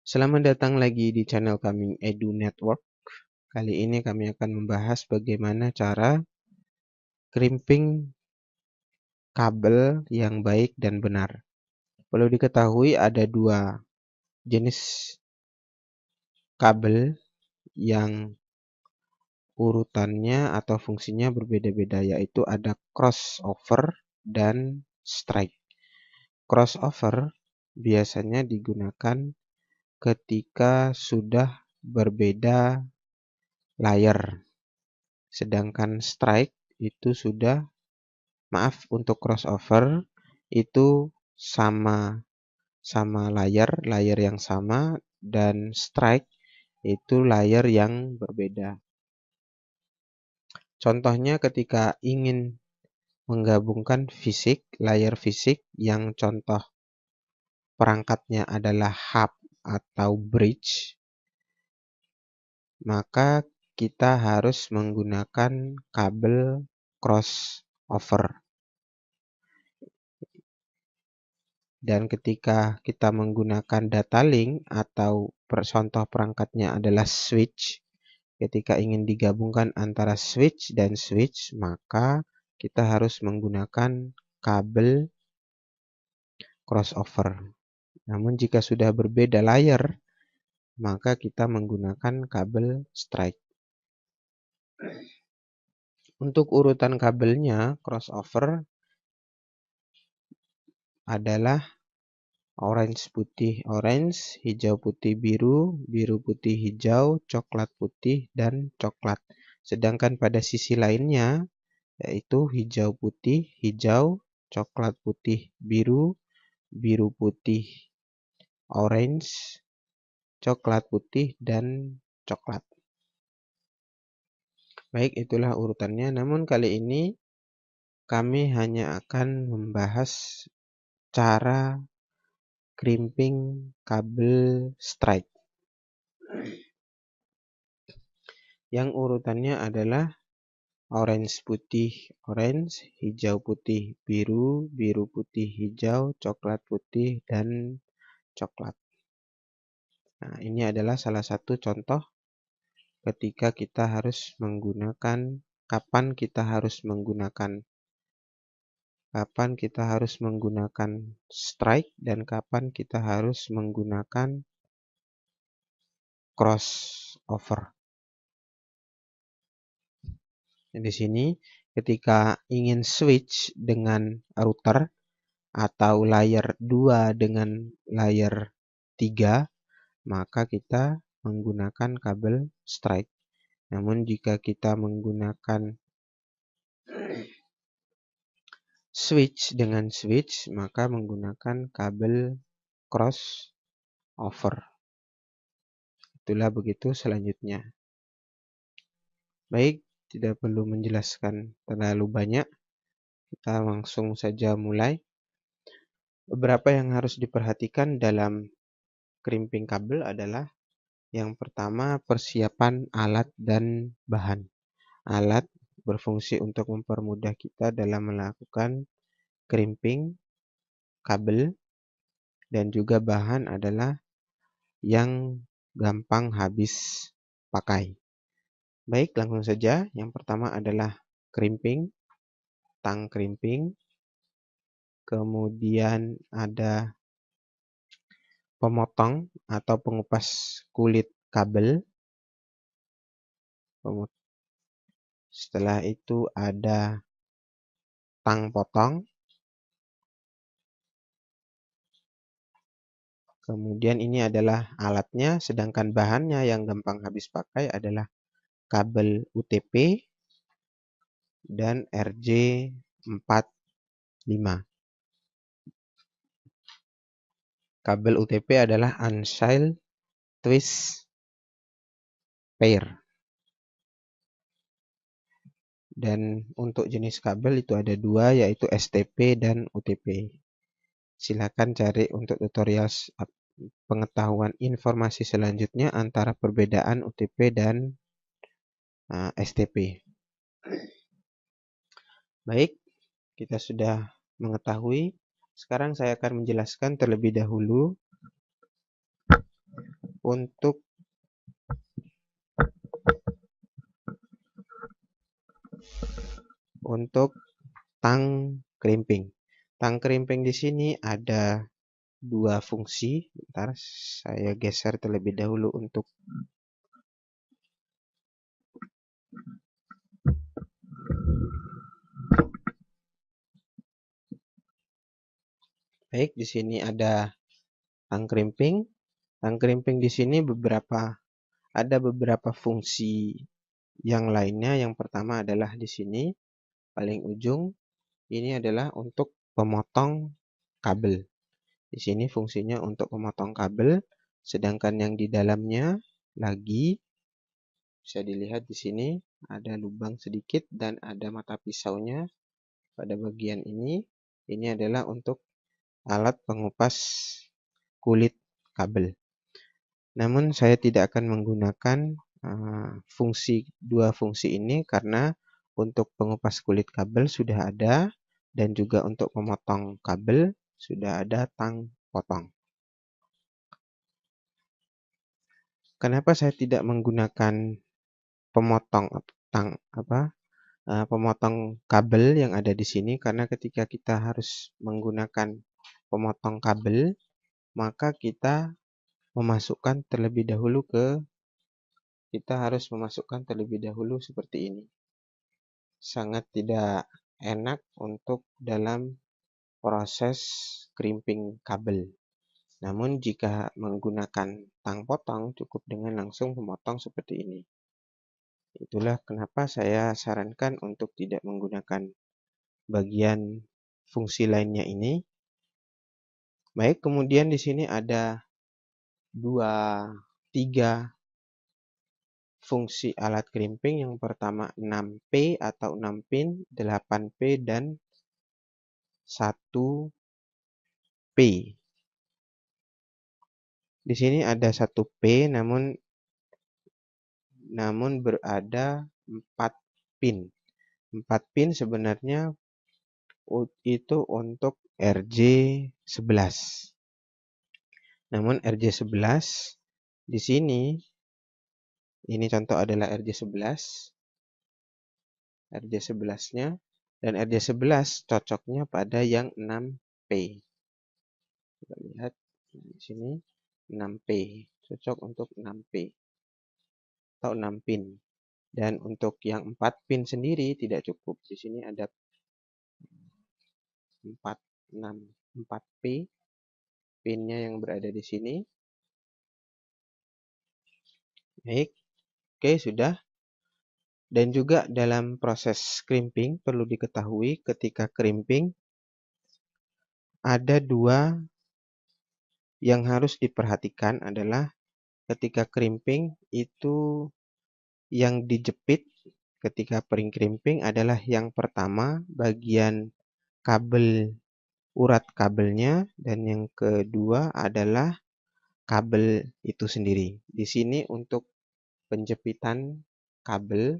Selamat datang lagi di channel kami Edu Network. Kali ini kami akan membahas bagaimana cara crimping kabel yang baik dan benar. Perlu diketahui ada dua jenis kabel yang urutannya atau fungsinya berbeda-beda, yaitu ada crossover dan strike. Crossover biasanya digunakan ketika sudah berbeda layer. Sedangkan strike itu sudah, untuk crossover itu sama layar yang sama, dan strike itu layar yang berbeda. Contohnya ketika ingin menggabungkan layar fisik yang contoh perangkatnya adalah hub atau bridge, maka kita harus menggunakan kabel crossover. Dan ketika kita menggunakan data link atau contoh perangkatnya adalah switch, ketika ingin digabungkan antara switch dan switch, maka kita harus menggunakan kabel crossover. Namun jika sudah berbeda layar, maka kita menggunakan kabel strike. Untuk urutan kabelnya, crossover adalah orange putih orange, hijau putih biru, biru putih hijau, coklat putih, dan coklat. Sedangkan pada sisi lainnya, yaitu hijau putih hijau, coklat putih biru, biru putih orange, coklat putih, dan coklat. Baik, itulah urutannya. Namun kali ini kami hanya akan membahas cara crimping kabel strike. Yang urutannya adalah orange putih orange, hijau putih biru, biru putih hijau, coklat putih, dan coklat. Nah, ini adalah salah satu contoh ketika kita harus menggunakan, kapan kita harus menggunakan strike dan kapan kita harus menggunakan crossover. Di sini ketika ingin switch dengan router atau layer 2 dengan layer 3, maka kita menggunakan kabel strike. Namun jika kita menggunakan switch dengan switch, maka menggunakan kabel crossover. Itulah begitu selanjutnya. Baik, tidak perlu menjelaskan terlalu banyak. Kita langsung saja mulai. Beberapa yang harus diperhatikan dalam crimping kabel adalah yang pertama, persiapan alat dan bahan. Alat berfungsi untuk mempermudah kita dalam melakukan crimping kabel, dan juga bahan adalah yang gampang habis pakai. Baik, langsung saja. Yang pertama adalah crimping, tang crimping. Kemudian ada pemotong atau pengupas kulit kabel. Setelah itu ada tang potong. Kemudian ini adalah alatnya, sedangkan bahannya yang gampang habis pakai adalah kabel UTP dan RJ45. Kabel UTP adalah Unsealed Twist Pair. Dan untuk jenis kabel itu ada dua, yaitu STP dan UTP. Silakan cari untuk tutorial pengetahuan informasi selanjutnya antara perbedaan UTP dan STP. Baik, kita sudah mengetahui. Sekarang saya akan menjelaskan terlebih dahulu untuk tang crimping. Tang crimping di sini ada dua fungsi. Bentar, saya geser terlebih dahulu untuk baik. Di sini ada tang crimping. Tang crimping di sini ada beberapa fungsi yang lainnya. Yang pertama adalah di sini paling ujung ini adalah untuk pemotong kabel. Di sini fungsinya untuk memotong kabel, sedangkan yang di dalamnya lagi bisa dilihat di sini ada lubang sedikit dan ada mata pisaunya pada bagian ini. Ini adalah untuk alat pengupas kulit kabel. Namun saya tidak akan menggunakan dua fungsi ini karena untuk pengupas kulit kabel sudah ada dan juga untuk memotong kabel sudah ada tang potong. Kenapa saya tidak menggunakan pemotong kabel yang ada di sini? Karena ketika kita harus menggunakan pemotong kabel, maka kita harus memasukkan terlebih dahulu seperti ini. Sangat tidak enak untuk dalam proses crimping kabel. Namun jika menggunakan tang potong cukup dengan langsung memotong seperti ini. Itulah kenapa saya sarankan untuk tidak menggunakan bagian fungsi lainnya ini. Baik, kemudian di sini ada 3 fungsi alat crimping. Yang pertama 6P atau 6 pin, 8P dan 1P. Di sini ada 1P namun berada 4 pin. 4 pin sebenarnya itu untuk RJ11. Namun RJ11 di sini ini contoh adalah RJ11. RJ11-nya dan RJ11 cocoknya pada yang 6P. Kita lihat di sini 6P, cocok untuk 6P atau 6 pin. Dan untuk yang 4 pin sendiri tidak cukup. Di sini ada 4P pinnya yang berada di sini. Baik. Oke, sudah. Dan juga dalam proses crimping perlu diketahui ketika crimping ada 2 yang harus diperhatikan adalah ketika crimping itu yang dijepit ketika crimping adalah yang pertama bagian urat kabelnya dan yang kedua adalah kabel itu sendiri. Di sini untuk penjepitan kabel,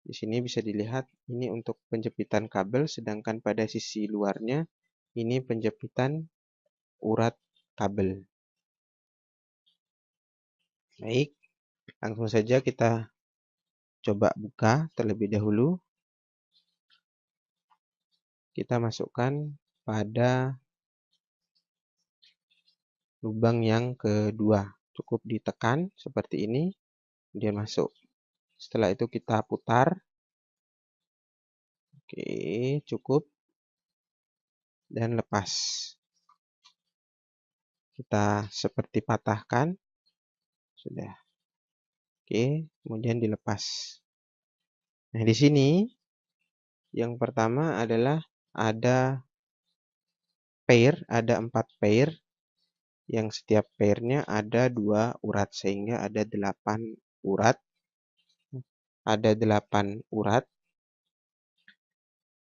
di sini bisa dilihat ini untuk penjepitan kabel, sedangkan pada sisi luarnya ini penjepitan urat kabel. Baik, langsung saja kita coba buka terlebih dahulu. Kita masukkan pada lubang yang kedua. Cukup ditekan seperti ini, kemudian masuk. Setelah itu kita putar. Oke, cukup. Dan lepas. Kita seperti patahkan. Sudah. Oke, kemudian dilepas. Nah, di sini yang pertama adalah ada 4 pair yang setiap pairnya ada 2 urat sehingga ada 8 urat. Ada 8 urat.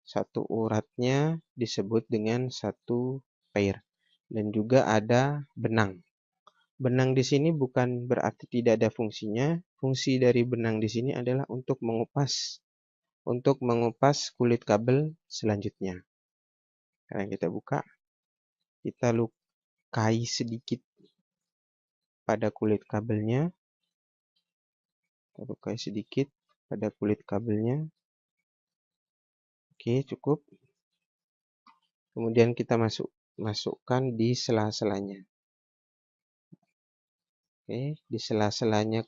Satu uratnya disebut dengan satu pair. Dan juga ada benang. Benang di sini bukan berarti tidak ada fungsinya. Fungsi dari benang di sini adalah untuk mengupas kulit kabel selanjutnya. Sekarang kita buka. Kita lukai sedikit pada kulit kabelnya. Kita buka sedikit pada kulit kabelnya. Oke, cukup. Kemudian kita masukkan di sela-selanya. Oke, di sela-selanya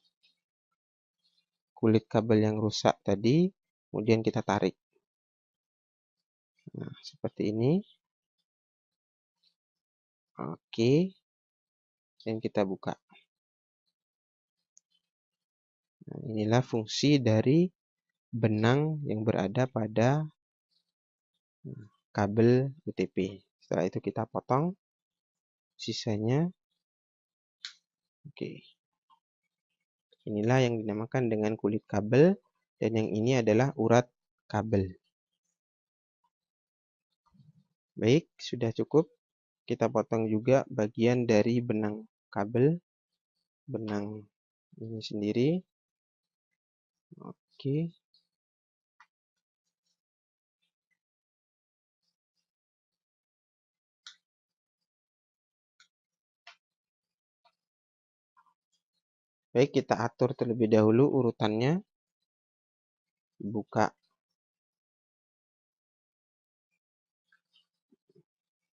kulit kabel yang rusak tadi, kemudian kita tarik. Nah, seperti ini. Oke, dan kita buka. Nah, inilah fungsi dari benang yang berada pada kabel UTP. Setelah itu kita potong sisanya. Oke. Inilah yang dinamakan dengan kulit kabel, dan yang ini adalah urat kabel. Baik, sudah cukup. Kita potong juga bagian dari benang kabel, benang ini sendiri. Oke. Baik, kita atur terlebih dahulu urutannya. Buka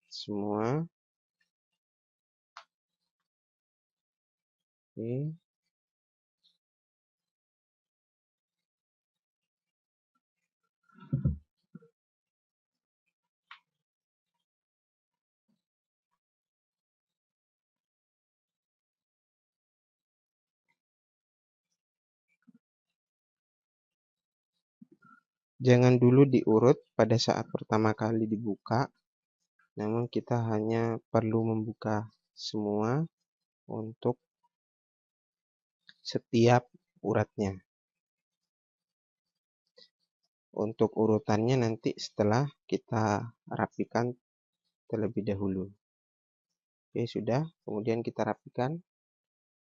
semua. Oke. Jangan dulu diurut pada saat pertama kali dibuka, namun kita hanya perlu membuka semua untuk setiap uratnya. Untuk urutannya nanti setelah kita rapikan terlebih dahulu. Oke, sudah. Kemudian kita rapikan.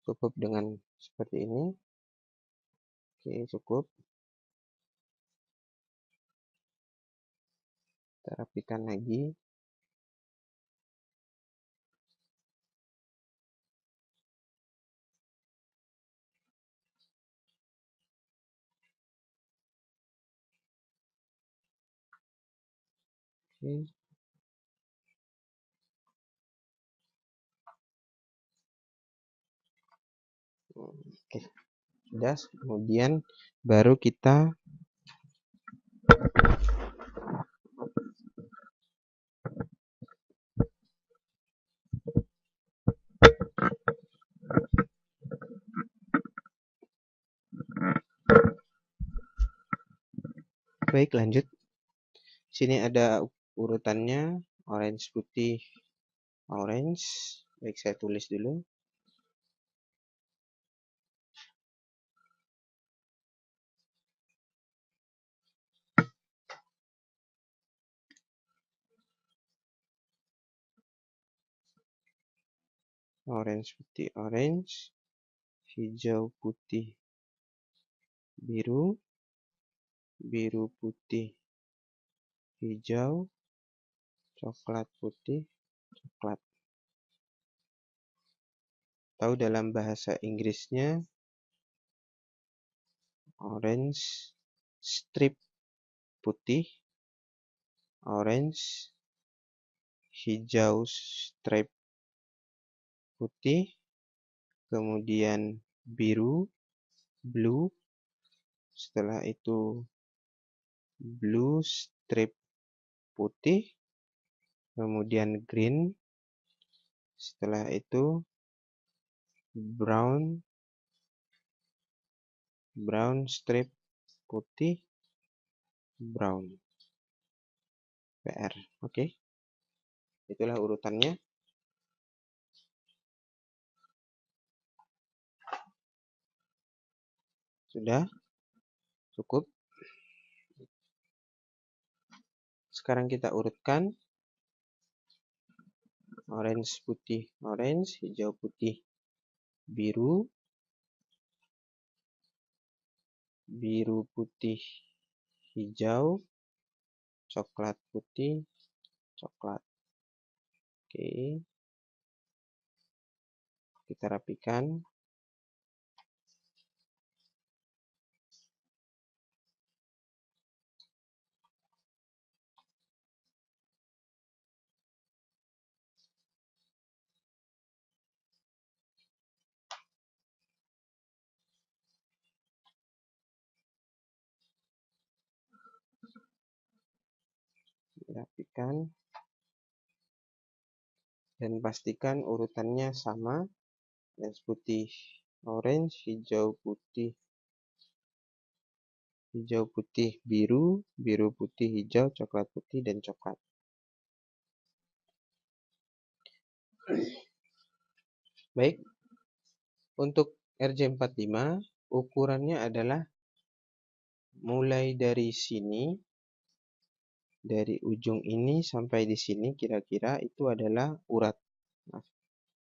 Cukup dengan seperti ini. Oke, cukup. Kita rapikan lagi. Oke. Oke, sudah. Kemudian baru kita baik lanjut. Sini ada urutannya, orange putih orange. Baik, saya tulis dulu. Orange putih orange, hijau putih biru, biru putih hijau, coklat putih coklat. Tahu dalam bahasa Inggrisnya orange strip putih, orange hijau stripe putih, kemudian biru blue, setelah itu blue strip putih, kemudian green, setelah itu brown strip putih, brown. PR. Oke. Itulah urutannya. Sudah? Cukup. Sekarang kita urutkan. Orange putih orange, hijau putih biru, biru putih hijau, coklat putih coklat. Oke. Kita rapikan. Rapikan. Dan pastikan urutannya sama. Orange putih, orange, hijau putih, hijau putih biru, biru putih hijau, coklat putih, dan coklat. Baik, untuk RJ45 ukurannya adalah mulai dari sini, dari ujung ini sampai di sini kira-kira itu adalah urat.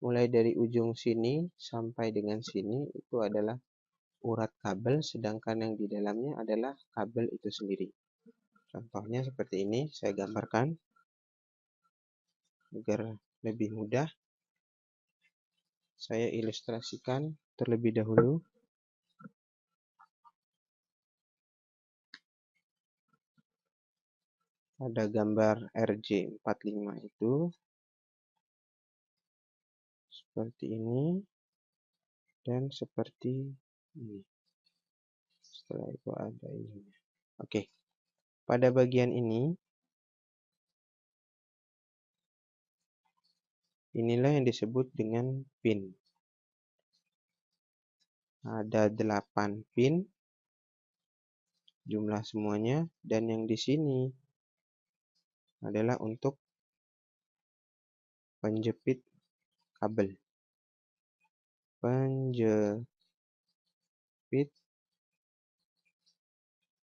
Mulai dari ujung sini sampai dengan sini itu adalah urat kabel, sedangkan yang di dalamnya adalah kabel itu sendiri. Contohnya seperti ini, saya gambarkan agar lebih mudah. Saya ilustrasikan terlebih dahulu. Pada gambar RJ45 itu seperti ini dan seperti ini. Setelah itu ada ini. Oke, pada bagian ini, inilah yang disebut dengan pin. Ada 8 pin jumlah semuanya, dan yang di sini adalah untuk penjepit kabel. Penjepit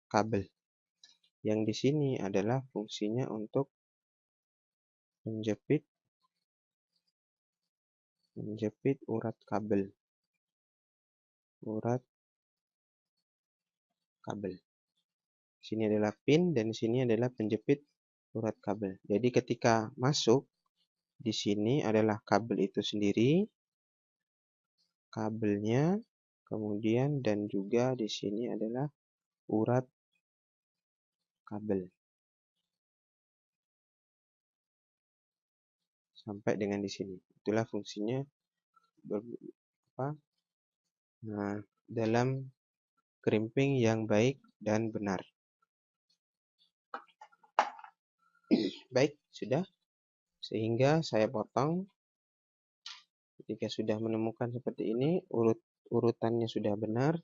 kabel. Yang di sini adalah fungsinya untuk menjepit urat kabel. Urat kabel. Sini adalah pin dan sini adalah penjepit urat kabel. Jadi ketika masuk di sini adalah kabel itu sendiri, kabelnya, kemudian dan juga di sini adalah urat kabel. Sampai dengan di sini. Itulah fungsinya dalam crimping yang baik dan benar. Baik, sudah. Sehingga saya potong. Ketika sudah menemukan seperti ini, urutannya sudah benar,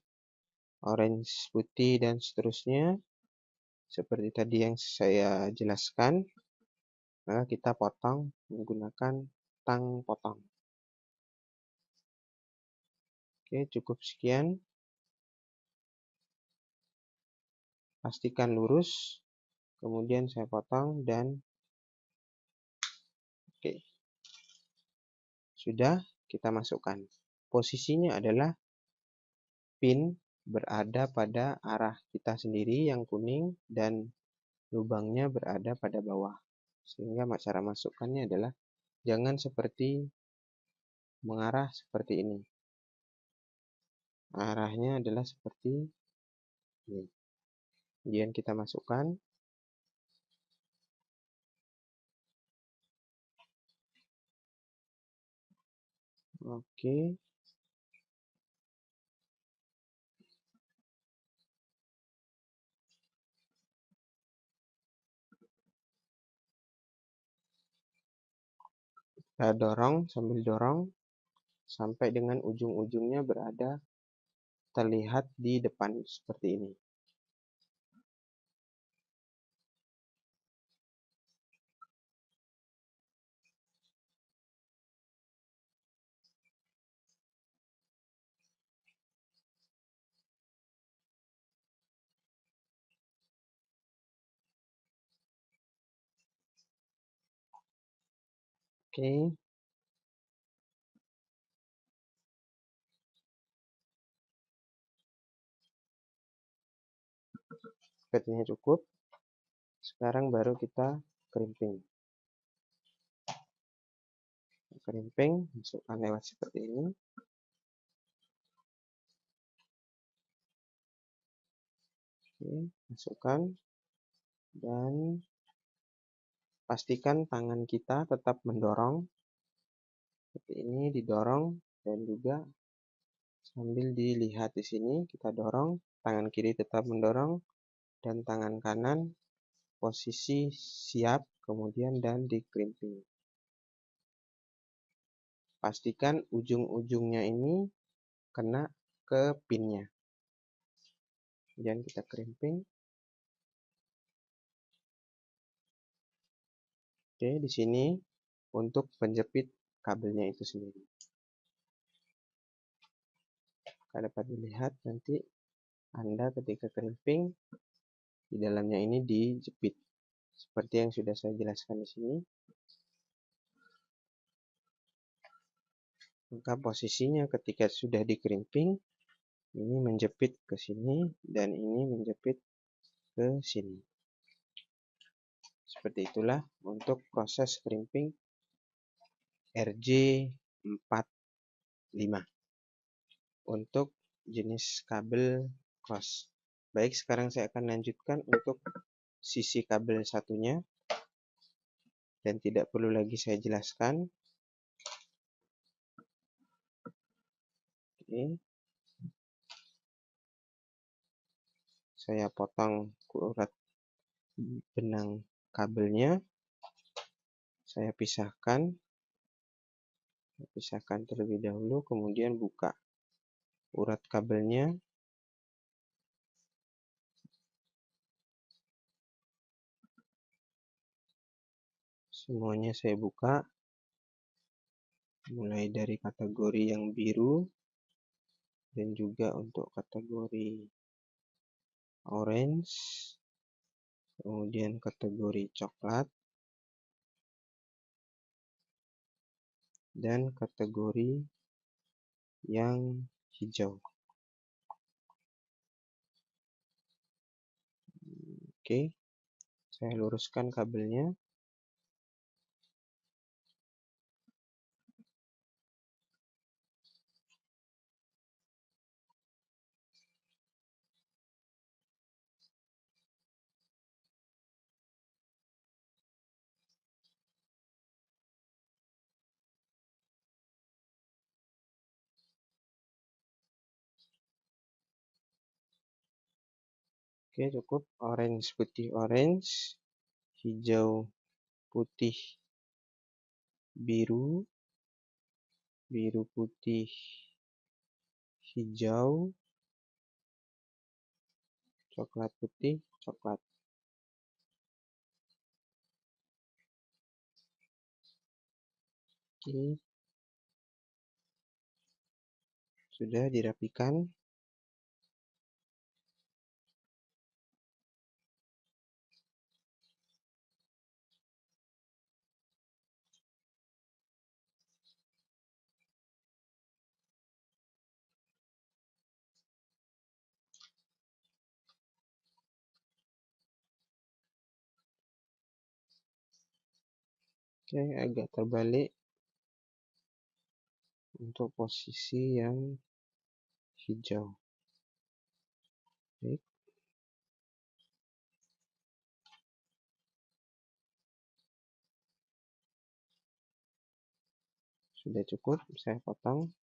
orange, putih, dan seterusnya, seperti tadi yang saya jelaskan, maka kita potong menggunakan tang potong. Oke, cukup sekian. Pastikan lurus, kemudian saya potong dan oke. Sudah, kita masukkan. Posisinya adalah pin berada pada arah kita sendiri yang kuning dan lubangnya berada pada bawah. Sehingga cara masukkannya adalah jangan seperti mengarah seperti ini. Arahnya adalah seperti ini. Kemudian kita masukkan. Oke. Kita dorong sambil dorong sampai dengan ujung-ujungnya berada terlihat di depan seperti ini. Oke. Sepertinya cukup. Sekarang baru kita crimping. kerimping, masukkan lewat seperti ini. Oke, masukkan dan pastikan tangan kita tetap mendorong. Seperti ini didorong dan juga sambil dilihat di sini kita dorong, tangan kiri tetap mendorong dan tangan kanan posisi siap, kemudian dan dikerimping. Pastikan ujung-ujungnya ini kena ke pinnya. Kemudian kita kerimping. Oke, di sini untuk penjepit kabelnya itu sendiri. Dapat dilihat nanti Anda ketika kerimping di dalamnya ini dijepit seperti yang sudah saya jelaskan di sini. Maka posisinya ketika sudah dikerimping ini menjepit ke sini dan ini menjepit ke sini. Seperti itulah untuk proses kerimping RJ45 untuk jenis kabel cross. Baik, sekarang saya akan lanjutkan untuk sisi kabel satunya dan tidak perlu lagi saya jelaskan. Oke. Saya potong urat benang kabelnya. Saya pisahkan terlebih dahulu, kemudian buka urat kabelnya. Semuanya saya buka, mulai dari kategori yang biru dan juga untuk kategori orange, kemudian kategori coklat, dan kategori yang hijau. Oke, saya luruskan kabelnya. Oke, cukup orange putih orange, hijau putih biru, biru putih hijau, coklat putih coklat. Oke, sudah dirapikan. Oke, agak terbalik untuk posisi yang hijau. Baik. Sudah cukup, saya potong.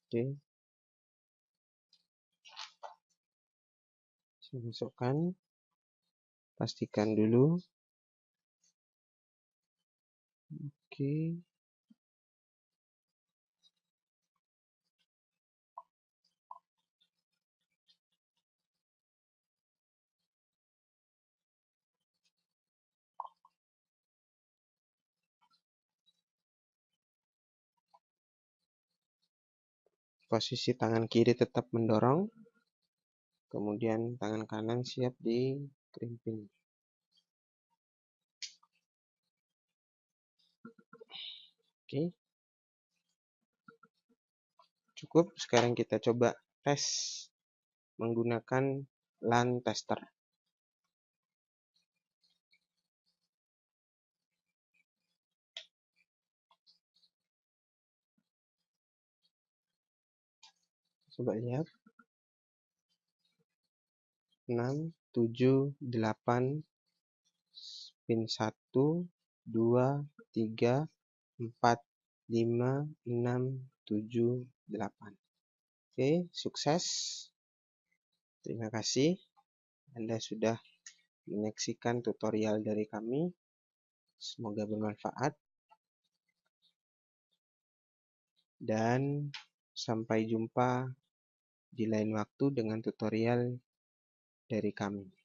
Oke, saya masukkan, pastikan dulu. Oke, posisi tangan kiri tetap mendorong, kemudian tangan kanan siap dikerimping. Oke, cukup. Sekarang kita coba tes menggunakan LAN tester. Coba lihat. 6, 7, 8, pin 1, 2, 3, 4, 5, 6, 7, 8. Oke, sukses. Terima kasih. Anda sudah menyaksikan tutorial dari kami. Semoga bermanfaat. Dan sampai jumpa di lain waktu dengan tutorial dari kami.